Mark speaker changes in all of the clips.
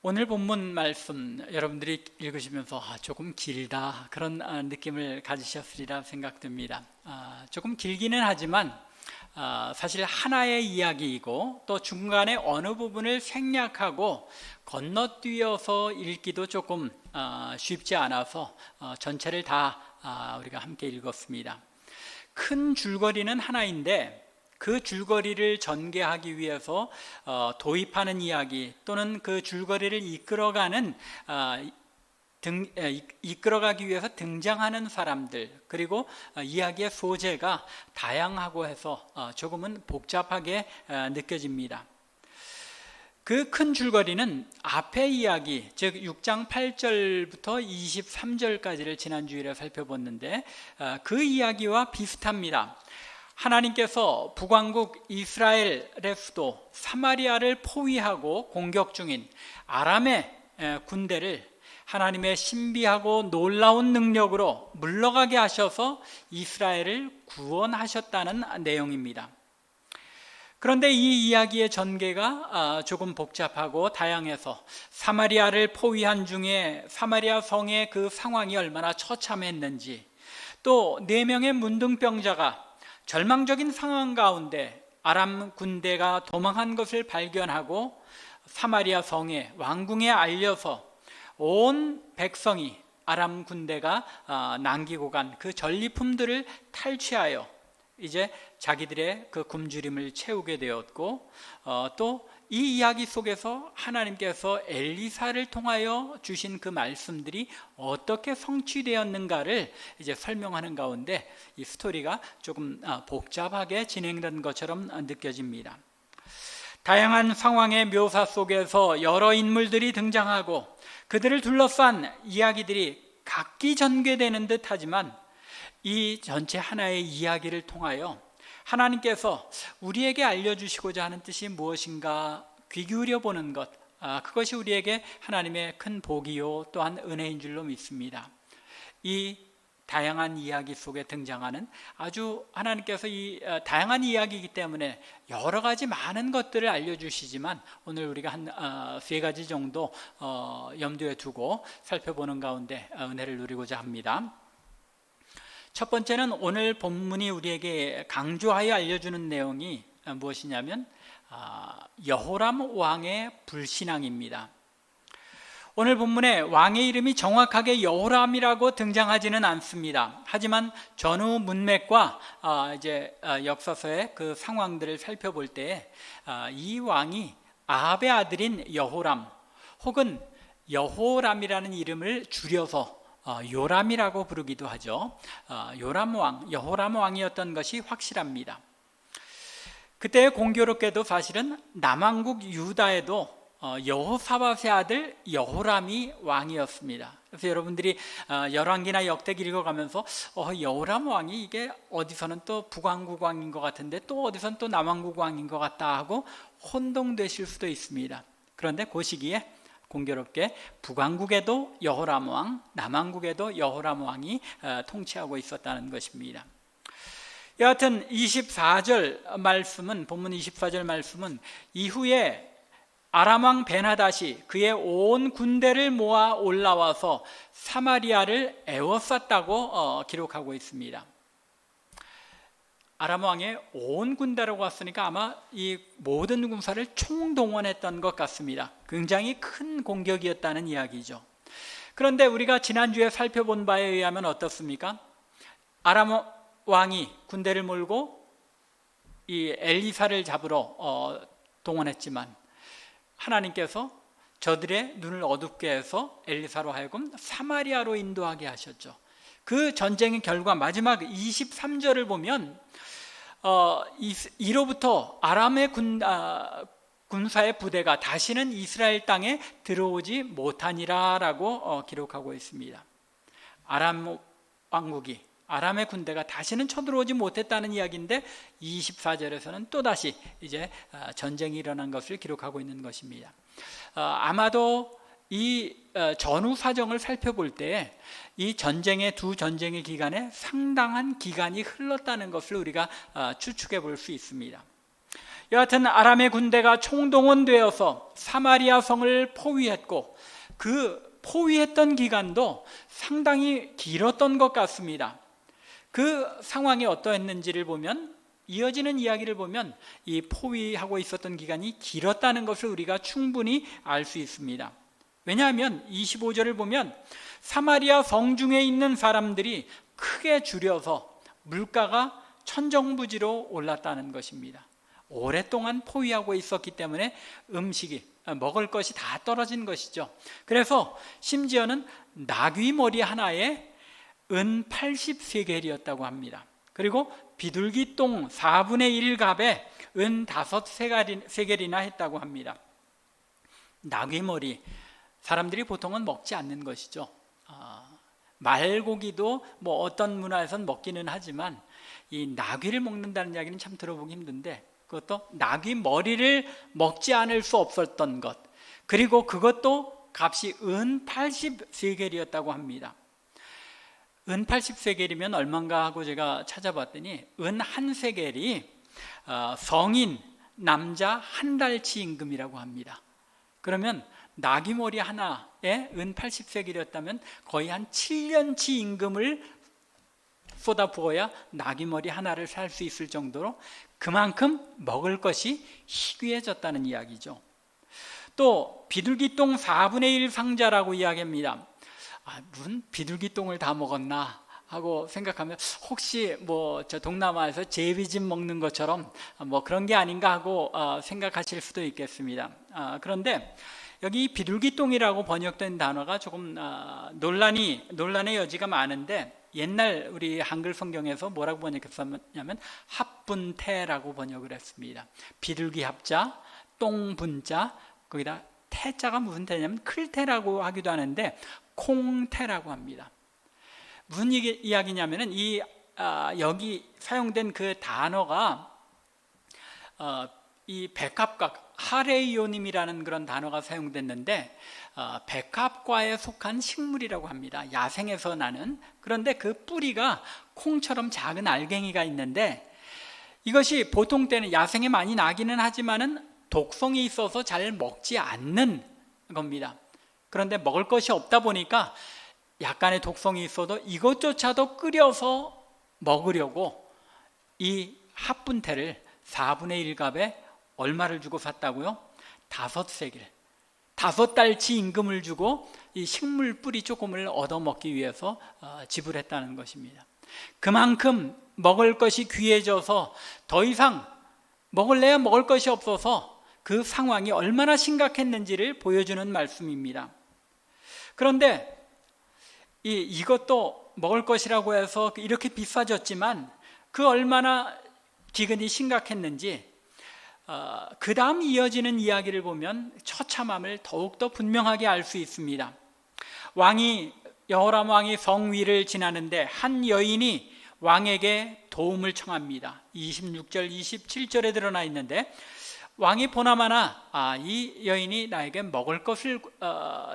Speaker 1: 오늘 본문 말씀 여러분들이 읽으시면서 조금 길다 그런 느낌을 가지셨으리라 생각됩니다. 조금 길기는 하지만 사실 하나의 이야기이고 또 중간에 어느 부분을 생략하고 건너뛰어서 읽기도 조금 쉽지 않아서 전체를 다 우리가 함께 읽었습니다. 큰 줄거리는 하나인데 그 줄거리를 전개하기 위해서 도입하는 이야기 또는 그 줄거리를 이끌어가기 위해서 등장하는 사람들, 그리고 이야기의 소재가 다양하고 해서 조금은 복잡하게 느껴집니다. 그 큰 줄거리는 앞의 이야기, 즉 6장 8절부터 23절까지를 지난 주일에 살펴봤는데 그 이야기와 비슷합니다. 하나님께서 북왕국 이스라엘의 수도 사마리아를 포위하고 공격 중인 아람의 군대를 하나님의 신비하고 놀라운 능력으로 물러가게 하셔서 이스라엘을 구원하셨다는 내용입니다. 그런데 이 이야기의 전개가 조금 복잡하고 다양해서 사마리아를 포위한 중에 사마리아 성의 그 상황이 얼마나 처참했는지, 또 4명의 문둥병자가 절망적인 상황 가운데 아람 군대가 도망한 것을 발견하고 사마리아 성의 왕궁에 알려서 온 백성이 아람 군대가 남기고 간 그 전리품들을 탈취하여 이제 자기들의 그 굶주림을 채우게 되었고, 또 이 이야기 속에서 하나님께서 엘리사를 통하여 주신 그 말씀들이 어떻게 성취되었는가를 이제 설명하는 가운데 이 스토리가 조금 복잡하게 진행된 것처럼 느껴집니다. 다양한 상황의 묘사 속에서 여러 인물들이 등장하고 그들을 둘러싼 이야기들이 각기 전개되는 듯 하지만 이 전체 하나의 이야기를 통하여 하나님께서 우리에게 알려주시고자 하는 뜻이 무엇인가 귀 기울여 보는 것, 그것이 우리에게 하나님의 큰 복이요 또한 은혜인 줄로 믿습니다. 이 다양한 이야기 속에 등장하는 아주 하나님께서 이 다양한 이야기이기 때문에 여러 가지 많은 것들을 알려주시지만 오늘 우리가 한 3가지 정도 염두에 두고 살펴보는 가운데 은혜를 누리고자 합니다. 첫 번째는 오늘 본문이 우리에게 강조하여 알려주는 내용이 무엇이냐면 여호람 왕의 불신앙입니다. 오늘 본문에 왕의 이름이 정확하게 여호람이라고 등장하지는 않습니다. 하지만 전후 문맥과 이제 역사서의 그 상황들을 살펴볼 때 이 왕이 아합의 아들인 여호람 혹은 여호람이라는 이름을 줄여서 요람이라고 부르기도 하죠. 요람 왕, 여호람 왕이었던 것이 확실합니다. 그때 공교롭게도 사실은 남왕국 유다에도 여호사밧의 아들 여호람이 왕이었습니다. 그래서 여러분들이 열왕기나 역대기 읽어가면서 여호람 왕이 이게 어디서는 또 북왕국 왕인 것 같은데 또 어디서는 또 남왕국 왕인 것 같다 하고 혼동되실 수도 있습니다. 그런데 그 시기에 공교롭게 북왕국에도 여호람 왕, 남왕국에도 여호람 왕이 통치하고 있었다는 것입니다. 여하튼 24절 말씀은, 본문 24절 말씀은 이후에 아람 왕 베나닷이 그의 온 군대를 모아 올라와서 사마리아를 에워쌌다고 기록하고 있습니다. 아람 왕의 온 군대라고 왔으니까 아마 이 모든 군사를 총동원했던 것 같습니다. 굉장히 큰 공격이었다는 이야기죠. 그런데 우리가 지난주에 살펴본 바에 의하면 어떻습니까? 아람 왕이 군대를 몰고 이 엘리사를 잡으러 동원했지만 하나님께서 저들의 눈을 어둡게 해서 엘리사로 하여금 사마리아로 인도하게 하셨죠. 그 전쟁의 결과 마지막 23절을 보면 이로부터 아람의 군사의 부대가 다시는 이스라엘 땅에 들어오지 못하니라라고 기록하고 있습니다. 아람 왕국이, 아람의 군대가 다시는 쳐들어오지 못했다는 이야기인데 24절에서는 또다시 이제 전쟁이 일어난 것을 기록하고 있는 것입니다. 아마도 이 전후 사정을 살펴볼 때 이 두 전쟁의 기간에 상당한 기간이 흘렀다는 것을 우리가 추측해 볼 수 있습니다. 여하튼 아람의 군대가 총동원되어서 사마리아 성을 포위했고 그 포위했던 기간도 상당히 길었던 것 같습니다. 그 상황이 어떠했는지를 보면, 이어지는 이야기를 보면 이 포위하고 있었던 기간이 길었다는 것을 우리가 충분히 알 수 있습니다. 왜냐하면 25절을 보면 사마리아 성중에 있는 사람들이 크게 줄여서 물가가 천정부지로 올랐다는 것입니다. 오랫동안 포위하고 있었기 때문에 먹을 것이 다 떨어진 것이죠. 그래서 심지어는 나귀 머리 하나에 은 80세겔이었다고 합니다. 그리고 비둘기똥 4분의 1갑에 은 5세겔이나 했다고 합니다. 나귀 머리, 사람들이 보통은 먹지 않는 것이죠. 말고기도 뭐 어떤 문화에선 먹기는 하지만 이 나귀를 먹는다는 이야기는 참 들어보기 힘든데, 그것도 나귀 머리를 먹지 않을 수 없었던 것, 그리고 그것도 값이 은 80세겔이었다고 합니다. 은 80세겔이면 얼마인가 하고 제가 찾아봤더니 은 1세겔이 성인 남자 한 달치 임금이라고 합니다. 그러면 나귀 머리 하나에 은 80세겔이었다면 거의 한 7년치 임금을 쏟아부어야 나귀 머리 하나를 살 수 있을 정도로 그만큼 먹을 것이 희귀해졌다는 이야기죠. 또 비둘기똥 4분의 1 상자라고 이야기합니다. 무슨 비둘기똥을 다 먹었나 하고 생각하면 혹시 뭐 저 동남아에서 제비집 먹는 것처럼 뭐 그런 게 아닌가 하고 생각하실 수도 있겠습니다. 그런데 여기 비둘기똥이라고 번역된 단어가 조금 논란의 여지가 많은데, 옛날 우리 한글 성경에서 뭐라고 번역했냐면 합분태라고 번역을 했습니다. 비둘기 합자, 똥 분자, 거기다 태자가 무슨 태냐면 클태라고 하기도 하는데 콩태라고 합니다. 무슨 이야기냐면은 여기 사용된 그 단어가 이 백합과 하레이오님이라는 그런 단어가 사용됐는데 백합과에 속한 식물이라고 합니다. 야생에서 나는. 그런데 그 뿌리가 콩처럼 작은 알갱이가 있는데, 이것이 보통 때는 야생에 많이 나기는 하지만은 독성이 있어서 잘 먹지 않는 겁니다. 그런데 먹을 것이 없다 보니까 약간의 독성이 있어도 이것조차도 끓여서 먹으려고 이 합분태를 4분의 1갑에 얼마를 주고 샀다고요? 5세겔, 5달치 임금을 주고 이 식물 뿌리 조금을 얻어먹기 위해서 지불했다는 것입니다. 그만큼 먹을 것이 귀해져서 더 이상 먹을래야 먹을 것이 없어서 그 상황이 얼마나 심각했는지를 보여주는 말씀입니다. 그런데 이것도 먹을 것이라고 해서 이렇게 비싸졌지만 그 얼마나 기근이 심각했는지 그 다음 이어지는 이야기를 보면 처참함을 더욱더 분명하게 알 수 있습니다. 여호람 왕이 성 위를 지나는데 한 여인이 왕에게 도움을 청합니다. 26절 27절에 드러나 있는데, 왕이 보나마나 이 여인이 나에게 먹을 것을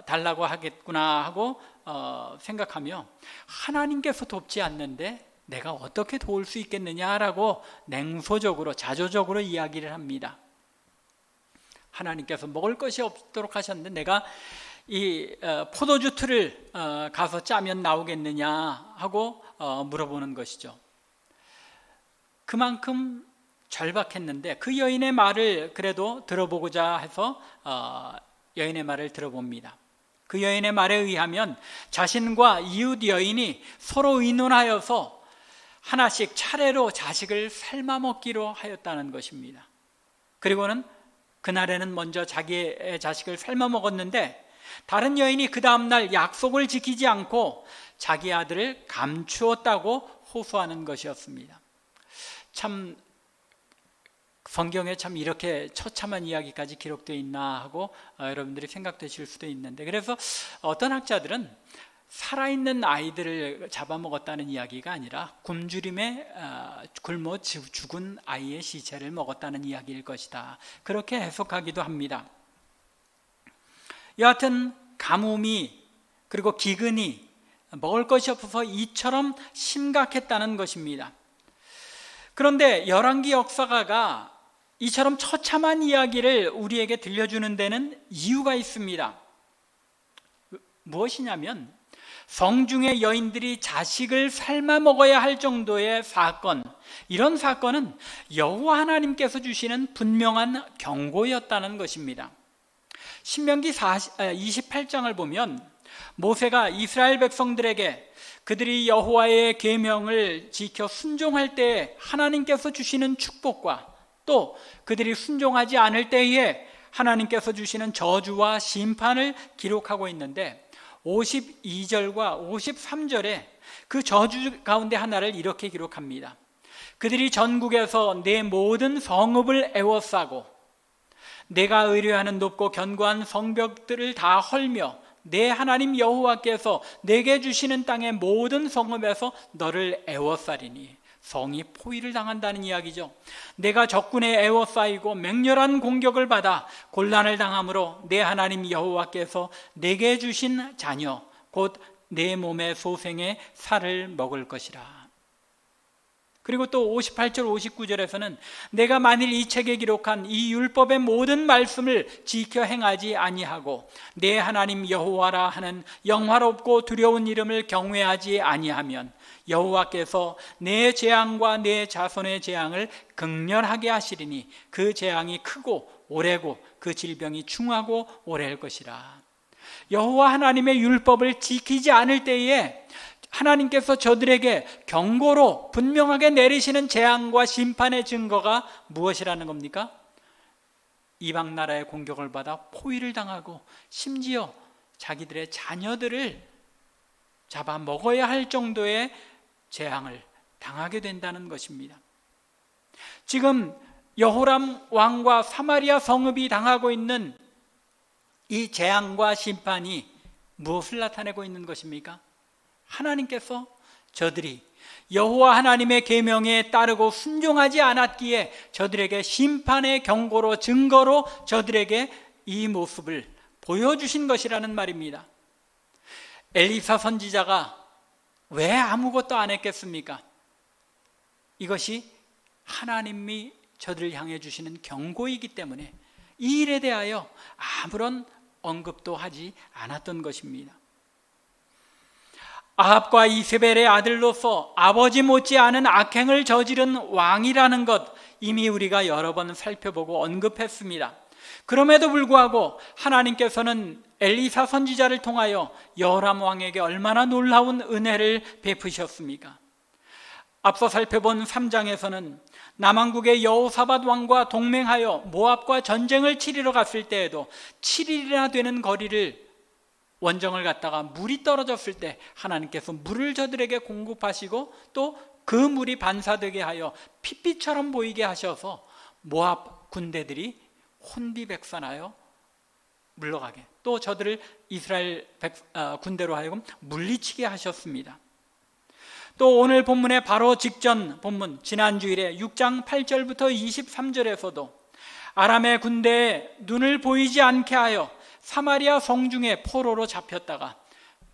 Speaker 1: 달라고 하겠구나 하고 생각하며 하나님께서 돕지 않는데 내가 어떻게 도울 수 있겠느냐라고 냉소적으로 자조적으로 이야기를 합니다. 하나님께서 먹을 것이 없도록 하셨는데 내가 이 포도주 틀을 가서 짜면 나오겠느냐 하고 물어보는 것이죠. 그만큼 절박했는데 그 여인의 말을 그래도 들어보고자 해서 여인의 말을 들어봅니다. 그 여인의 말에 의하면 자신과 이웃 여인이 서로 의논하여서 하나씩 차례로 자식을 삶아 먹기로 하였다는 것입니다. 그리고는 그날에는 먼저 자기의 자식을 삶아 먹었는데 다른 여인이 그 다음날 약속을 지키지 않고 자기 아들을 감추었다고 호소하는 것이었습니다. 참 성경에 참 이렇게 처참한 이야기까지 기록되어 있나 하고 여러분들이 생각되실 수도 있는데, 그래서 어떤 학자들은 살아있는 아이들을 잡아먹었다는 이야기가 아니라 굶주림에 굶어 죽은 아이의 시체를 먹었다는 이야기일 것이다, 그렇게 해석하기도 합니다. 여하튼 가뭄이 그리고 기근이 먹을 것이 없어서 이처럼 심각했다는 것입니다. 그런데 열왕기 역사가가 이처럼 처참한 이야기를 우리에게 들려주는 데는 이유가 있습니다. 무엇이냐면 성중의 여인들이 자식을 삶아 먹어야 할 정도의 사건, 이런 사건은 여호와 하나님께서 주시는 분명한 경고였다는 것입니다. 신명기 28장을 보면 모세가 이스라엘 백성들에게 그들이 여호와의 계명을 지켜 순종할 때 하나님께서 주시는 축복과 또 그들이 순종하지 않을 때에 하나님께서 주시는 저주와 심판을 기록하고 있는데 52절과 53절에 그 저주 가운데 하나를 이렇게 기록합니다. 그들이 전국에서 내 모든 성읍을 에워싸고 내가 의뢰하는 높고 견고한 성벽들을 다 헐며 내 하나님 여호와께서 내게 주시는 땅의 모든 성읍에서 너를 에워싸리니, 성이 포위를 당한다는 이야기죠. 내가 적군에 에워싸이고 맹렬한 공격을 받아 곤란을 당함으로 내 하나님 여호와께서 내게 주신 자녀 곧 내 몸의 소생의 살을 먹을 것이라. 그리고 또 58절 59절에서는 내가 만일 이 책에 기록한 이 율법의 모든 말씀을 지켜 행하지 아니하고 내 하나님 여호와라 하는 영화롭고 두려운 이름을 경외하지 아니하면 여호와께서 내 재앙과 내 자손의 재앙을 극렬하게 하시리니 그 재앙이 크고 오래고 그 질병이 중하고 오래일 것이라. 여호와 하나님의 율법을 지키지 않을 때에 하나님께서 저들에게 경고로 분명하게 내리시는 재앙과 심판의 증거가 무엇이라는 겁니까? 이방 나라의 공격을 받아 포위를 당하고 심지어 자기들의 자녀들을 잡아먹어야 할 정도의 재앙을 당하게 된다는 것입니다. 지금 여호람 왕과 사마리아 성읍이 당하고 있는 이 재앙과 심판이 무엇을 나타내고 있는 것입니까? 하나님께서 저들이 여호와 하나님의 계명에 따르고 순종하지 않았기에 저들에게 심판의 경고로 증거로 저들에게 이 모습을 보여주신 것이라는 말입니다. 엘리사 선지자가 왜 아무것도 안 했겠습니까? 이것이 하나님이 저들을 향해 주시는 경고이기 때문에 이 일에 대하여 아무런 언급도 하지 않았던 것입니다. 아합과 이세벨의 아들로서 아버지 못지않은 악행을 저지른 왕이라는 것 이미 우리가 여러 번 살펴보고 언급했습니다. 그럼에도 불구하고 하나님께서는 엘리사 선지자를 통하여 여호람 왕에게 얼마나 놀라운 은혜를 베푸셨습니까? 앞서 살펴본 3장에서는 남왕국의 여호사밧 왕과 동맹하여 모압과 전쟁을 치르러 갔을 때에도 7일이나 되는 거리를 원정을 갔다가 물이 떨어졌을 때 하나님께서 물을 저들에게 공급하시고 또 그 물이 반사되게 하여 핏빛처럼 보이게 하셔서 모압 군대들이 혼비백산하여 물러가게, 또 저들을 이스라엘 군대로 하여금 물리치게 하셨습니다. 또 오늘 본문의 바로 직전 본문 지난주일에 6장 8절부터 23절에서도 아람의 군대에 눈을 보이지 않게 하여 사마리아 성중에 포로로 잡혔다가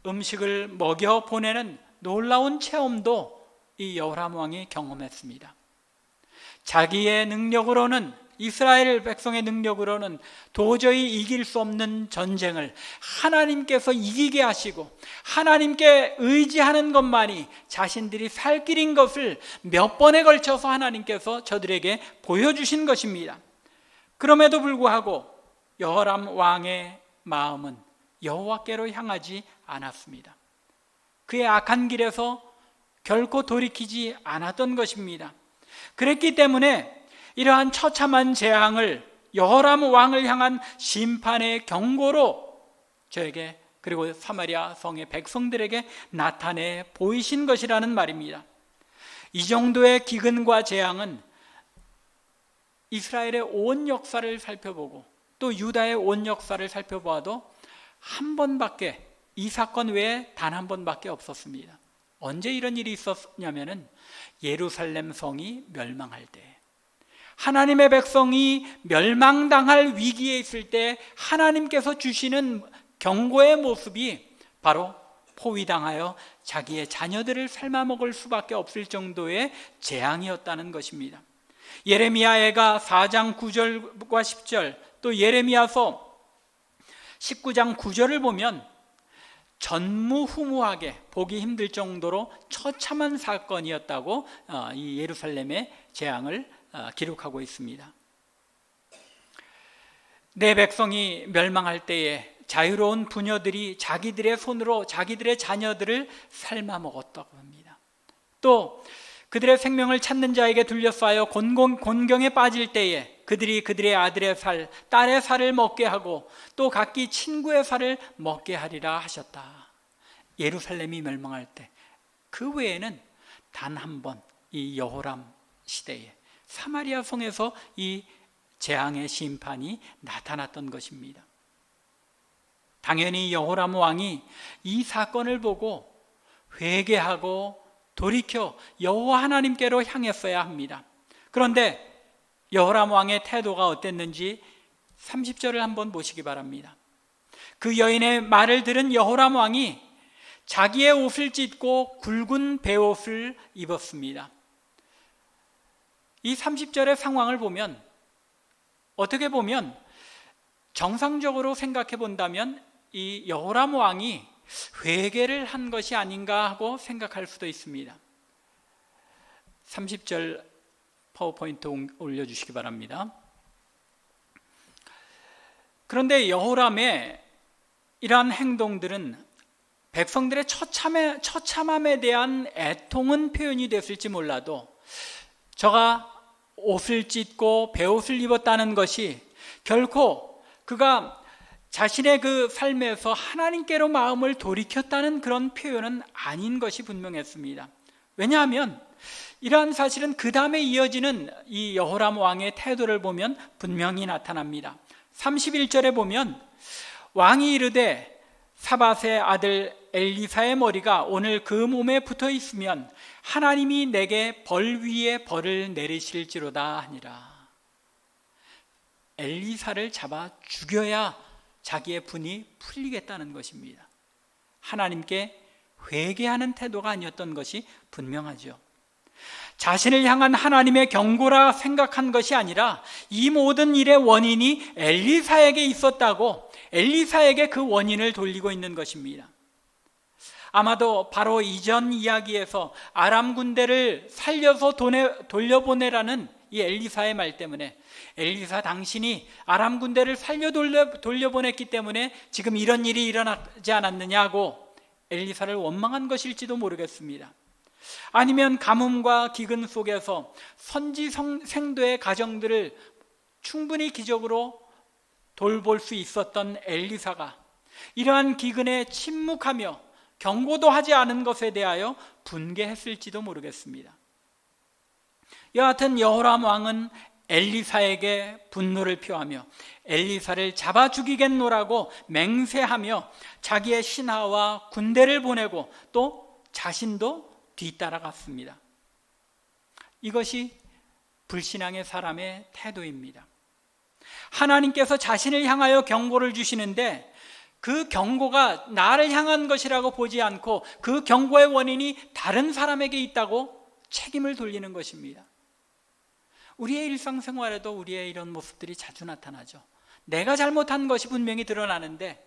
Speaker 1: 음식을 먹여 보내는 놀라운 체험도 이 여호람 왕이 경험했습니다. 자기의 능력으로는, 이스라엘 백성의 능력으로는 도저히 이길 수 없는 전쟁을 하나님께서 이기게 하시고 하나님께 의지하는 것만이 자신들이 살 길인 것을 몇 번에 걸쳐서 하나님께서 저들에게 보여주신 것입니다. 그럼에도 불구하고 여호람 왕의 마음은 여호와께로 향하지 않았습니다. 그의 악한 길에서 결코 돌이키지 않았던 것입니다. 그랬기 때문에 이러한 처참한 재앙을 여호람 왕을 향한 심판의 경고로 저에게 그리고 사마리아 성의 백성들에게 나타내 보이신 것이라는 말입니다. 이 정도의 기근과 재앙은 이스라엘의 온 역사를 살펴보고 또 유다의 온 역사를 살펴보아도 한 번밖에, 이 사건 외에 단 한 번밖에 없었습니다. 언제 이런 일이 있었냐면은 예루살렘 성이 멸망할 때, 하나님의 백성이 멸망당할 위기에 있을 때 하나님께서 주시는 경고의 모습이 바로 포위당하여 자기의 자녀들을 삶아먹을 수밖에 없을 정도의 재앙이었다는 것입니다. 예레미야애가 4장 9절과 10절, 또 예레미야서 19장 9절을 보면 전무후무하게 보기 힘들 정도로 처참한 사건이었다고 이 예루살렘의 재앙을 기록하고 있습니다. 내 백성이 멸망할 때에 자유로운 부녀들이 자기들의 손으로 자기들의 자녀들을 삶아 먹었다고 합니다. 또 그들의 생명을 찾는 자에게 둘러싸여 곤경에 빠질 때에 그들이 그들의 아들의 살, 딸의 살을 먹게 하고 또 각기 친구의 살을 먹게 하리라 하셨다. 예루살렘이 멸망할 때 그 외에는 단 한 번 이 여호람 시대에 사마리아 성에서 이 재앙의 심판이 나타났던 것입니다. 당연히 여호람 왕이 이 사건을 보고 회개하고 돌이켜 여호와 하나님께로 향했어야 합니다. 그런데 여호람 왕의 태도가 어땠는지 30절을 한번 보시기 바랍니다. 그 여인의 말을 들은 여호람 왕이 자기의 옷을 찢고 굵은 베옷을 입었습니다. 이 30절의 상황을 보면 어떻게 보면 정상적으로 생각해 본다면 이 여호람 왕이 회개를 한 것이 아닌가 하고 생각할 수도 있습니다. 30절 파워포인트 올려주시기 바랍니다. 그런데 여호람의 이러한 행동들은 백성들의 처참함에 대한 애통은 표현이 됐을지 몰라도 저가 옷을 찢고 베옷을 입었다는 것이 결코 그가 자신의 그 삶에서 하나님께로 마음을 돌이켰다는 그런 표현은 아닌 것이 분명했습니다. 왜냐하면 이러한 사실은 그 다음에 이어지는 이 여호람 왕의 태도를 보면 분명히 나타납니다. 31절에 보면 왕이 이르되 사밧의 아들 엘리사의 머리가 오늘 그 몸에 붙어 있으면 하나님이 내게 벌 위에 벌을 내리실지로다 하니라. 엘리사를 잡아 죽여야 자기의 분이 풀리겠다는 것입니다. 하나님께 회개하는 태도가 아니었던 것이 분명하죠. 자신을 향한 하나님의 경고라 생각한 것이 아니라 이 모든 일의 원인이 엘리사에게 있었다고 엘리사에게 그 원인을 돌리고 있는 것입니다. 아마도 바로 이전 이야기에서 아람 군대를 살려서 돌려보내라는 이 엘리사의 말 때문에 엘리사 당신이 아람 군대를 살려 돌려보냈기 때문에 지금 이런 일이 일어나지 않았느냐고 엘리사를 원망한 것일지도 모르겠습니다. 아니면 가뭄과 기근 속에서 선지생도의 가정들을 충분히 기적으로 돌볼 수 있었던 엘리사가 이러한 기근에 침묵하며 경고도 하지 않은 것에 대하여 분개했을지도 모르겠습니다. 여하튼 여호람 왕은 엘리사에게 분노를 표하며 엘리사를 잡아 죽이겠노라고 맹세하며 자기의 신하와 군대를 보내고 또 자신도 뒤따라갔습니다. 이것이 불신앙의 사람의 태도입니다. 하나님께서 자신을 향하여 경고를 주시는데 그 경고가 나를 향한 것이라고 보지 않고 그 경고의 원인이 다른 사람에게 있다고 책임을 돌리는 것입니다. 우리의 일상생활에도 우리의 이런 모습들이 자주 나타나죠. 내가 잘못한 것이 분명히 드러나는데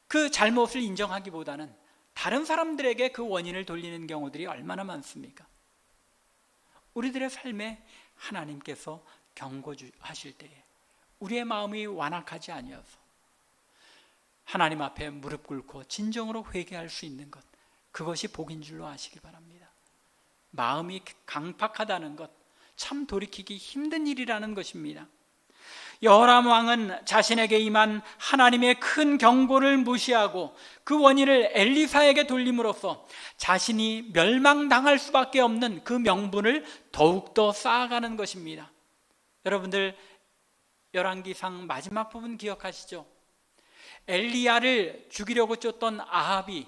Speaker 1: 그 잘못을 인정하기보다는 다른 사람들에게 그 원인을 돌리는 경우들이 얼마나 많습니까? 우리들의 삶에 하나님께서 경고하실 때에 우리의 마음이 완악하지 아니어서 하나님 앞에 무릎 꿇고 진정으로 회개할 수 있는 것, 그것이 복인 줄로 아시기 바랍니다. 마음이 강팍하다는 것, 참 돌이키기 힘든 일이라는 것입니다. 여호람 왕은 자신에게 임한 하나님의 큰 경고를 무시하고 그 원인을 엘리사에게 돌림으로써 자신이 멸망당할 수밖에 없는 그 명분을 더욱더 쌓아가는 것입니다. 여러분들 열왕기상 마지막 부분 기억하시죠? 엘리야를 죽이려고 쫓던 아합이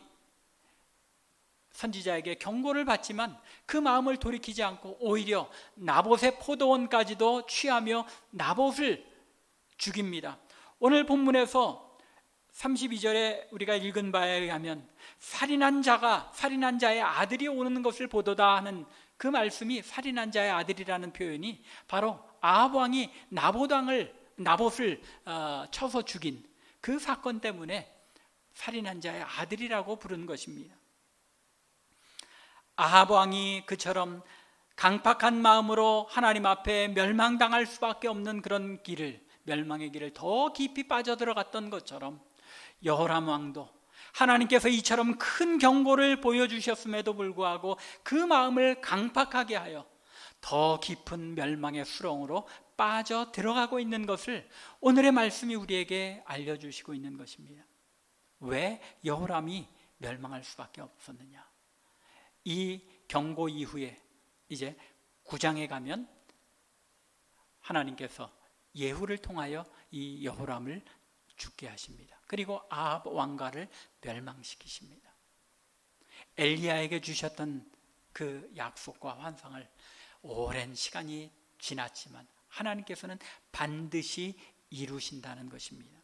Speaker 1: 선지자에게 경고를 받지만 그 마음을 돌이키지 않고 오히려 나봇의 포도원까지도 취하며 나봇을 죽입니다. 오늘 본문에서 32절에 우리가 읽은 바에 의하면 살인한 자의 아들이 오는 것을 보도다 하는 그 말씀이 살인한 자의 아들이라는 표현이 바로 아합 왕이 나봇을 쳐서 죽인 그 사건 때문에 살인한 자의 아들이라고 부른 것입니다. 아합 왕이 그처럼 강팍한 마음으로 하나님 앞에 멸망당할 수밖에 없는 그런 길을, 멸망의 길을 더 깊이 빠져들어갔던 것처럼 여호람 왕도 하나님께서 이처럼 큰 경고를 보여주셨음에도 불구하고 그 마음을 강팍하게 하여 더 깊은 멸망의 수렁으로 빠져 들어가고 있는 것을 오늘의 말씀이 우리에게 알려주시고 있는 것입니다. 왜 여호람이 멸망할 수밖에 없었느냐? 이 경고 이후에 이제 9장에 가면 하나님께서 예후를 통하여 이 여호람을 죽게 하십니다. 그리고 아합 왕가를 멸망시키십니다. 엘리야에게 주셨던 그 약속과 환상을 오랜 시간이 지났지만 하나님께서는 반드시 이루신다는 것입니다.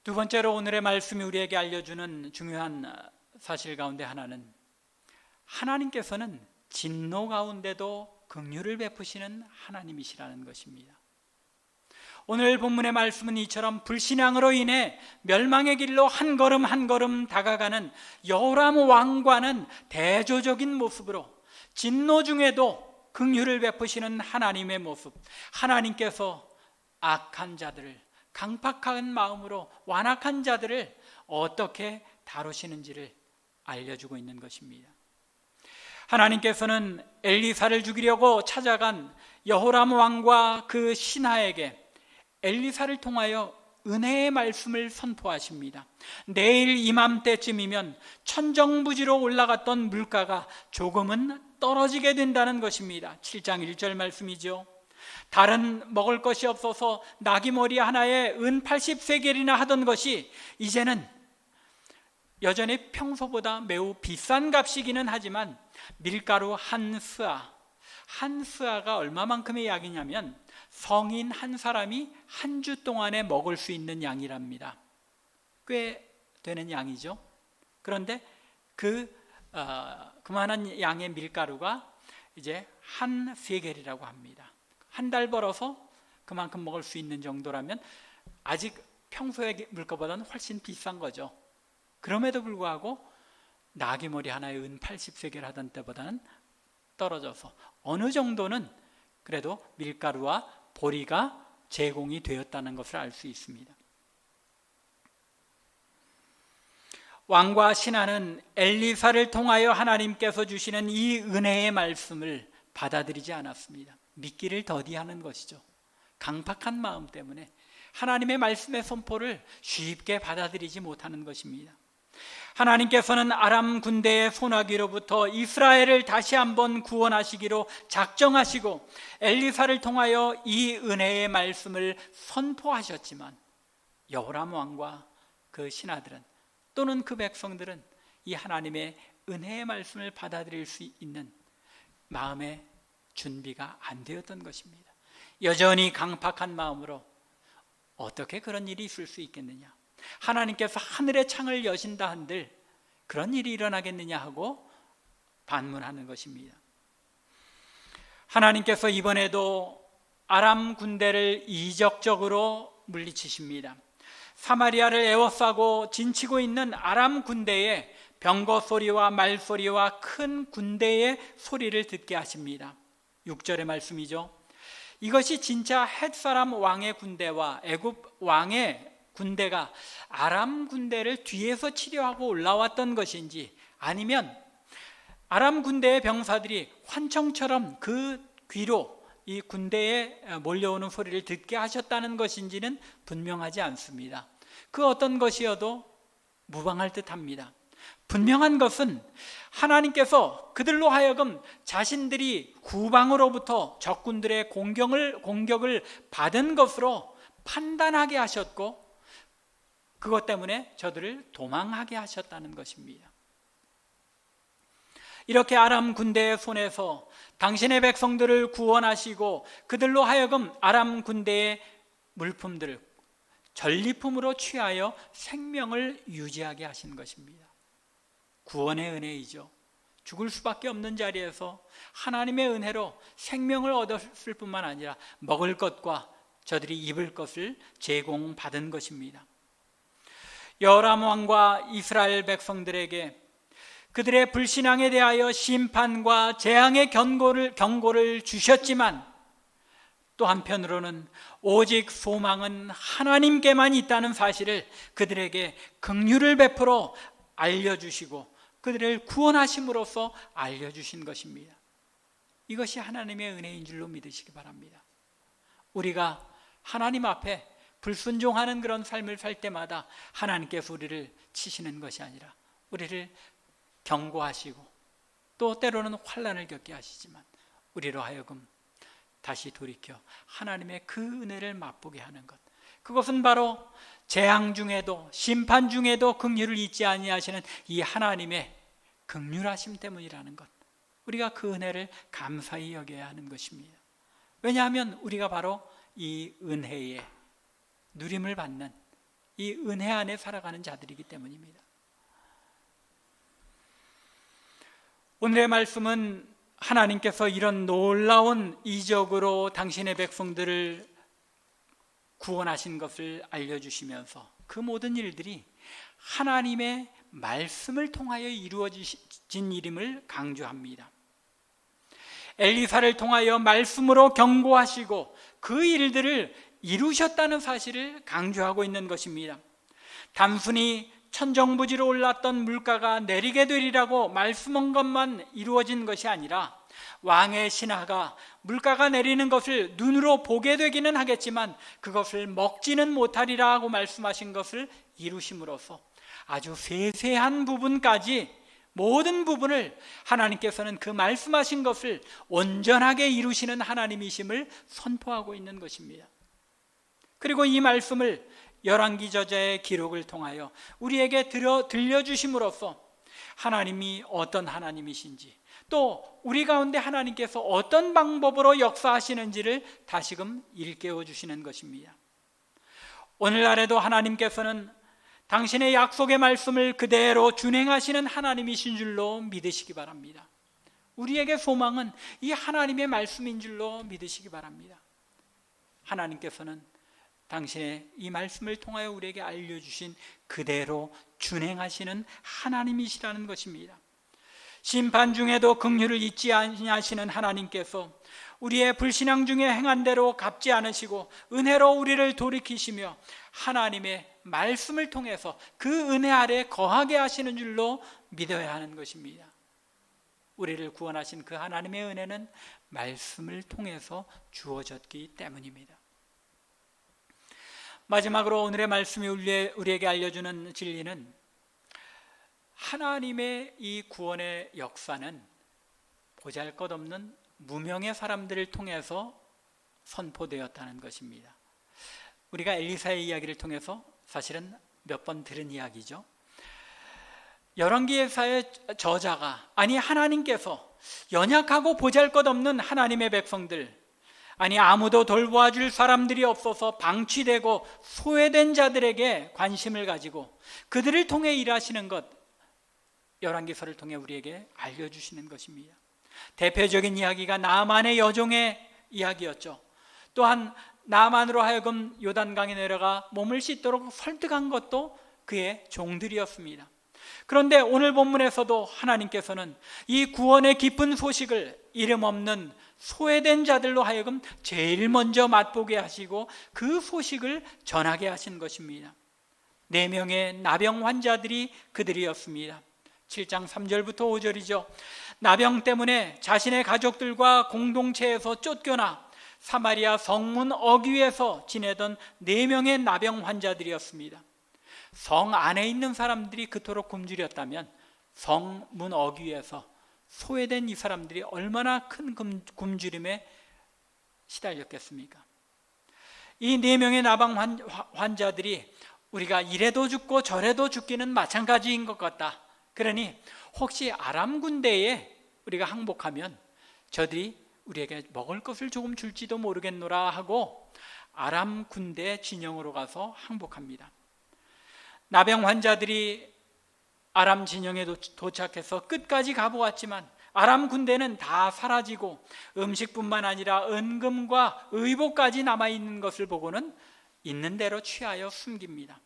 Speaker 1: 두 번째로 오늘의 말씀이 우리에게 알려주는 중요한 사실 가운데 하나는 하나님께서는 진노 가운데도 긍휼을 베푸시는 하나님이시라는 것입니다. 오늘 본문의 말씀은 이처럼 불신앙으로 인해 멸망의 길로 한 걸음 한 걸음 다가가는 여호람 왕과는 대조적인 모습으로 진노 중에도 긍휼을 베푸시는 하나님의 모습, 하나님께서 악한 자들을, 강팍한 마음으로 완악한 자들을 어떻게 다루시는지를 알려주고 있는 것입니다. 하나님께서는 엘리사를 죽이려고 찾아간 여호람 왕과 그 신하에게 엘리사를 통하여 은혜의 말씀을 선포하십니다. 내일 이맘때쯤이면 천정부지로 올라갔던 물가가 조금은 떨어지게 된다는 것입니다. 7장 1절 말씀이죠. 다른 먹을 것이 없어서 나귀머리 하나에 은 80세겔이나 하던 것이 이제는 여전히 평소보다 매우 비싼 값이기는 하지만 밀가루 한 스아가 얼마만큼의 양이냐면 성인 한 사람이 한 주 동안에 먹을 수 있는 양이랍니다. 꽤 되는 양이죠. 그런데 그만한 양의 밀가루가 이제 한 세겔이라고 합니다. 한 달 벌어서 그만큼 먹을 수 있는 정도라면 아직 평소의 물가보다는 훨씬 비싼 거죠. 그럼에도 불구하고 나귀머리 하나에 은 80세겔 하던 때보다는 떨어져서 어느 정도는 그래도 밀가루와 보리가 제공이 되었다는 것을 알 수 있습니다. 왕과 신하는 엘리사를 통하여 하나님께서 주시는 이 은혜의 말씀을 받아들이지 않았습니다. 믿기를 더디하는 것이죠. 강팍한 마음 때문에 하나님의 말씀의 선포를 쉽게 받아들이지 못하는 것입니다. 하나님께서는 아람 군대의 손아귀로부터 이스라엘을 다시 한번 구원하시기로 작정하시고 엘리사를 통하여 이 은혜의 말씀을 선포하셨지만 여호람 왕과 그 신하들은 또는 그 백성들은 이 하나님의 은혜의 말씀을 받아들일 수 있는 마음의 준비가 안 되었던 것입니다. 여전히 강팍한 마음으로 어떻게 그런 일이 있을 수 있겠느냐, 하나님께서 하늘의 창을 여신다 한들 그런 일이 일어나겠느냐 하고 반문하는 것입니다. 하나님께서 이번에도 아람 군대를 이적적으로 물리치십니다. 사마리아를 에워싸고 진치고 있는 아람 군대의 병거 소리와 말소리와 큰 군대의 소리를 듣게 하십니다. 6절의 말씀이죠. 이것이 진짜 헷사람 왕의 군대와 애굽 왕의 군대가 아람 군대를 뒤에서 치려하고 올라왔던 것인지, 아니면 아람 군대의 병사들이 환청처럼 그 귀로 이 군대에 몰려오는 소리를 듣게 하셨다는 것인지는 분명하지 않습니다. 그 어떤 것이어도 무방할 듯합니다. 분명한 것은 하나님께서 그들로 하여금 자신들이 후방으로부터 적군들의 공격을 받은 것으로 판단하게 하셨고, 그것 때문에 저들을 도망하게 하셨다는 것입니다. 이렇게 아람 군대의 손에서 당신의 백성들을 구원하시고 그들로 하여금 아람 군대의 물품들을 전리품으로 취하여 생명을 유지하게 하신 것입니다. 구원의 은혜이죠. 죽을 수밖에 없는 자리에서 하나님의 은혜로 생명을 얻었을 뿐만 아니라 먹을 것과 저들이 입을 것을 제공받은 것입니다. 여호람 왕과 이스라엘 백성들에게 그들의 불신앙에 대하여 심판과 재앙의 경고를 주셨지만, 또 한편으로는 오직 소망은 하나님께만 있다는 사실을 그들에게 긍휼을 베풀어 알려주시고 그들을 구원하심으로써 알려주신 것입니다. 이것이 하나님의 은혜인 줄로 믿으시기 바랍니다. 우리가 하나님 앞에 불순종하는 그런 삶을 살 때마다 하나님께서 우리를 치시는 것이 아니라 우리를 경고하시고 또 때로는 환난을 겪게 하시지만 우리로 하여금 다시 돌이켜 하나님의 그 은혜를 맛보게 하는 것, 그것은 바로 재앙 중에도 심판 중에도 긍휼을 잊지 아니하시는 이 하나님의 긍휼하심 때문이라는 것, 우리가 그 은혜를 감사히 여겨야 하는 것입니다. 왜냐하면 우리가 바로 이 은혜에 누림을 받는 이 은혜 안에 살아가는 자들이기 때문입니다. 오늘의 말씀은 하나님께서 이런 놀라운 이적으로 당신의 백성들을 구원하신 것을 알려주시면서 그 모든 일들이 하나님의 말씀을 통하여 이루어진 일임을 강조합니다. 엘리사를 통하여 말씀으로 경고하시고 그 일들을 이루셨다는 사실을 강조하고 있는 것입니다. 단순히 천정부지로 올랐던 물가가 내리게 되리라고 말씀한 것만 이루어진 것이 아니라 왕의 신하가 물가가 내리는 것을 눈으로 보게 되기는 하겠지만 그것을 먹지는 못하리라 하고 말씀하신 것을 이루심으로써 아주 세세한 부분까지, 모든 부분을 하나님께서는 그 말씀하신 것을 온전하게 이루시는 하나님이심을 선포하고 있는 것입니다. 그리고 이 말씀을 열왕기 저자의 기록을 통하여 우리에게 들려주심으로써 하나님이 어떤 하나님이신지, 또 우리 가운데 하나님께서 어떤 방법으로 역사하시는지를 다시금 일깨워 주시는 것입니다. 오늘날에도 하나님께서는 당신의 약속의 말씀을 그대로 준행하시는 하나님이신 줄로 믿으시기 바랍니다. 우리에게 소망은 이 하나님의 말씀인 줄로 믿으시기 바랍니다. 하나님께서는 당신의 이 말씀을 통하여 우리에게 알려주신 그대로 준행하시는 하나님이시라는 것입니다. 심판 중에도 긍휼을 잊지 아니하시는 하나님께서 우리의 불신앙 중에 행한 대로 갚지 않으시고 은혜로 우리를 돌이키시며 하나님의 말씀을 통해서 그 은혜 아래 거하게 하시는 줄로 믿어야 하는 것입니다. 우리를 구원하신 그 하나님의 은혜는 말씀을 통해서 주어졌기 때문입니다. 마지막으로 오늘의 말씀이 우리에게 알려주는 진리는 하나님의 이 구원의 역사는 보잘것없는 무명의 사람들을 통해서 선포되었다는 것입니다. 우리가 엘리사의 이야기를 통해서 사실은 몇 번 들은 이야기죠. 열왕기에서의 저자가, 아니 하나님께서 연약하고 보잘것없는 하나님의 백성들, 아니 아무도 돌보아 줄 사람들이 없어서 방치되고 소외된 자들에게 관심을 가지고 그들을 통해 일하시는 것, 열왕기서를 통해 우리에게 알려주시는 것입니다. 대표적인 이야기가 나아만의 여종의 이야기였죠. 또한 나아만으로 하여금 요단강에 내려가 몸을 씻도록 설득한 것도 그의 종들이었습니다. 그런데 오늘 본문에서도 하나님께서는 이 구원의 기쁜 소식을 이름 없는 소외된 자들로 하여금 제일 먼저 맛보게 하시고 그 소식을 전하게 하신 것입니다. 4명의 나병 환자들이 그들이었습니다. 7장 3절부터 5절이죠. 나병 때문에 자신의 가족들과 공동체에서 쫓겨나 사마리아 성문 어귀에서 지내던 4명의 나병 환자들이었습니다. 성 안에 있는 사람들이 그토록 굶주렸다면 성문 어귀에서 소외된 이 사람들이 얼마나 큰 굶주림에 시달렸겠습니까? 이 4명의 나병 환자들이 우리가 이래도 죽고 저래도 죽기는 마찬가지인 것 같다. 그러니 혹시 아람 군대에 우리가 항복하면 저들이 우리에게 먹을 것을 조금 줄지도 모르겠노라 하고 아람 군대 진영으로 가서 항복합니다. 나병 환자들이 아람 진영에 도착해서 끝까지 가보았지만 아람 군대는 다 사라지고 음식뿐만 아니라 은금과 의복까지 남아있는 것을 보고는 있는 대로 취하여 숨깁니다.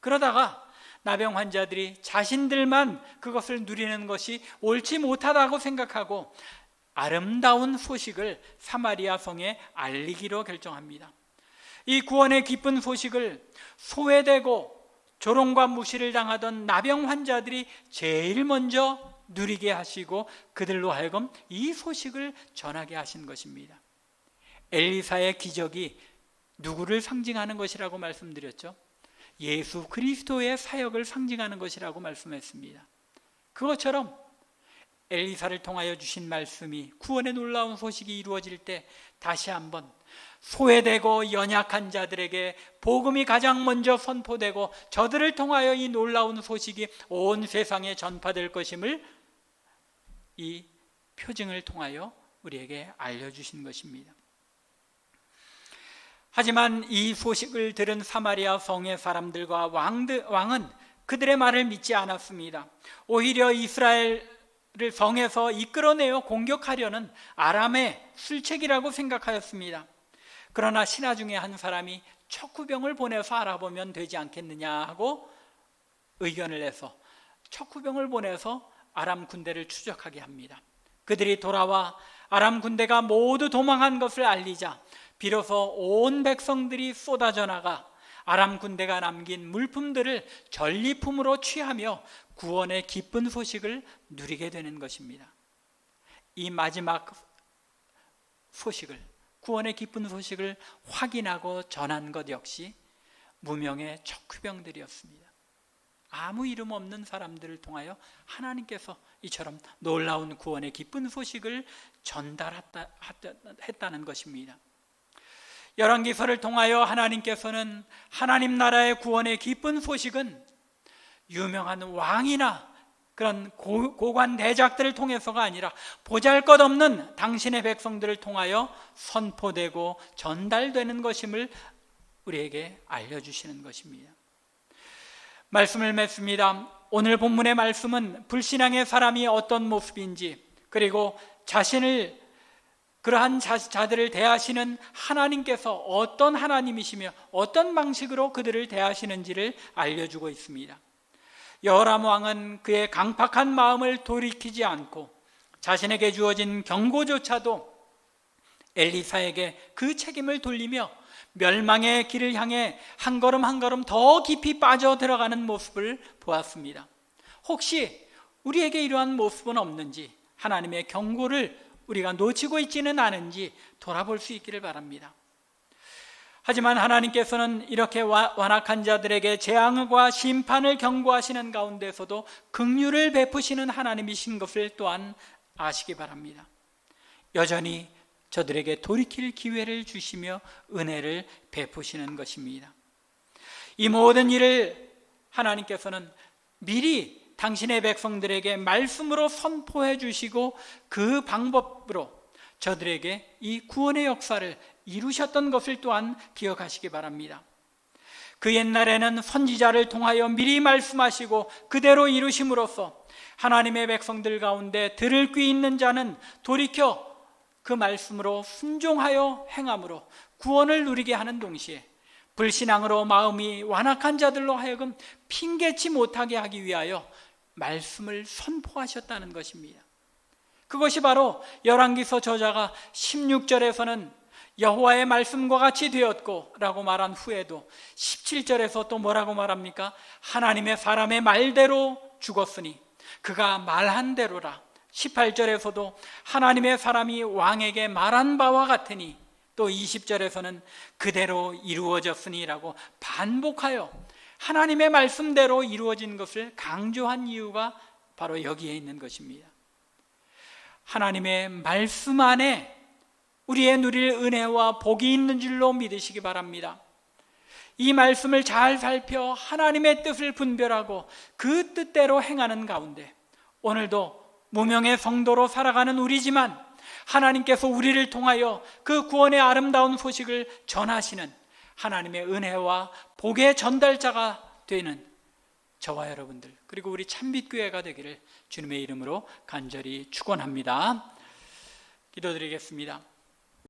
Speaker 1: 그러다가 나병 환자들이 자신들만 그것을 누리는 것이 옳지 못하다고 생각하고 아름다운 소식을 사마리아 성에 알리기로 결정합니다. 이 구원의 기쁜 소식을 소외되고 조롱과 무시를 당하던 나병 환자들이 제일 먼저 누리게 하시고 그들로 하여금 이 소식을 전하게 하신 것입니다. 엘리사의 기적이 누구를 상징하는 것이라고 말씀드렸죠? 예수 그리스도의 사역을 상징하는 것이라고 말씀했습니다. 그것처럼 엘리사를 통하여 주신 말씀이, 구원의 놀라운 소식이 이루어질 때 다시 한번 소외되고 연약한 자들에게 복음이 가장 먼저 선포되고 저들을 통하여 이 놀라운 소식이 온 세상에 전파될 것임을 이 표징을 통하여 우리에게 알려주신 것입니다. 하지만 이 소식을 들은 사마리아 성의 사람들과 왕은 그들의 말을 믿지 않았습니다. 오히려 이스라엘을 성에서 이끌어내어 공격하려는 아람의 술책이라고 생각하였습니다. 그러나 신하 중에 한 사람이 척후병을 보내서 알아보면 되지 않겠느냐 하고 의견을 내서 척후병을 보내서 아람 군대를 추적하게 합니다. 그들이 돌아와 아람 군대가 모두 도망한 것을 알리자 비로소 온 백성들이 쏟아져 나가 아람 군대가 남긴 물품들을 전리품으로 취하며 구원의 기쁜 소식을 누리게 되는 것입니다. 이 마지막 소식을, 구원의 기쁜 소식을 확인하고 전한 것 역시 무명의 척후병들이었습니다. 아무 이름 없는 사람들을 통하여 하나님께서 이처럼 놀라운 구원의 기쁜 소식을 전달했다는 것입니다. 열왕기서를 통하여 하나님께서는 하나님 나라의 구원의 기쁜 소식은 유명한 왕이나 그런 고관 대작들을 통해서가 아니라 보잘것없는 당신의 백성들을 통하여 선포되고 전달되는 것임을 우리에게 알려주시는 것입니다. 말씀을 맺습니다. 오늘 본문의 말씀은 불신앙의 사람이 어떤 모습인지, 그리고 자신을 그러한 자들을 대하시는 하나님께서 어떤 하나님이시며 어떤 방식으로 그들을 대하시는지를 알려주고 있습니다. 여호람 왕은 그의 강팍한 마음을 돌이키지 않고 자신에게 주어진 경고조차도 엘리사에게 그 책임을 돌리며 멸망의 길을 향해 한 걸음 한 걸음 더 깊이 빠져 들어가는 모습을 보았습니다. 혹시 우리에게 이러한 모습은 없는지, 하나님의 경고를 우리가 놓치고 있지는 않은지 돌아볼 수 있기를 바랍니다. 하지만 하나님께서는 이렇게 완악한 자들에게 재앙과 심판을 경고하시는 가운데서도 긍휼을 베푸시는 하나님이신 것을 또한 아시기 바랍니다. 여전히 저들에게 돌이킬 기회를 주시며 은혜를 베푸시는 것입니다. 이 모든 일을 하나님께서는 미리 당신의 백성들에게 말씀으로 선포해 주시고 그 방법으로 저들에게 이 구원의 역사를 이루셨던 것을 또한 기억하시기 바랍니다. 그 옛날에는 선지자를 통하여 미리 말씀하시고 그대로 이루심으로써 하나님의 백성들 가운데 들을 귀 있는 자는 돌이켜 그 말씀으로 순종하여 행함으로 구원을 누리게 하는 동시에 불신앙으로 마음이 완악한 자들로 하여금 핑계치 못하게 하기 위하여 말씀을 선포하셨다는 것입니다. 그것이 바로 열왕기서 저자가 16절에서는 여호와의 말씀과 같이 되었고 라고 말한 후에도 17절에서 또 뭐라고 말합니까? 하나님의 사람의 말대로 죽었으니 그가 말한 대로라. 18절에서도 하나님의 사람이 왕에게 말한 바와 같으니, 또 20절에서는 그대로 이루어졌으니 라고 반복하여 하나님의 말씀대로 이루어진 것을 강조한 이유가 바로 여기에 있는 것입니다. 하나님의 말씀 안에 우리의 누릴 은혜와 복이 있는 줄로 믿으시기 바랍니다. 이 말씀을 잘 살펴 하나님의 뜻을 분별하고 그 뜻대로 행하는 가운데 오늘도 무명의 성도로 살아가는 우리지만 하나님께서 우리를 통하여 그 구원의 아름다운 소식을 전하시는 하나님의 은혜와 복의 전달자가 되는 저와 여러분들 그리고 우리 참빛교회가 되기를 주님의 이름으로 간절히 축원합니다. 기도드리겠습니다.